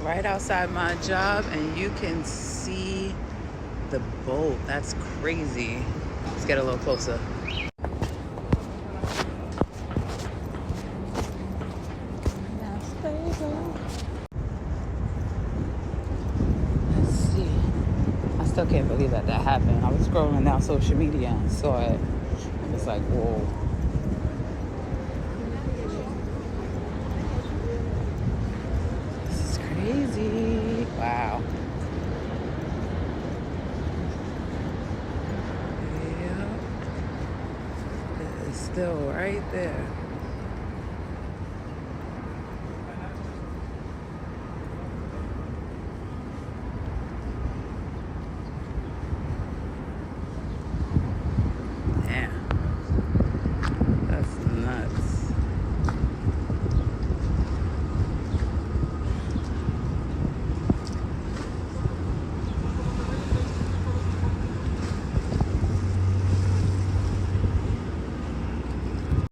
right outside my job, and you can see the boat. That's crazy. Let's get a little closer. Let's see. I still can't believe that happened. I was scrolling down social media and saw it. I was like, whoa. This is crazy. Wow. Yeah. It is still right there.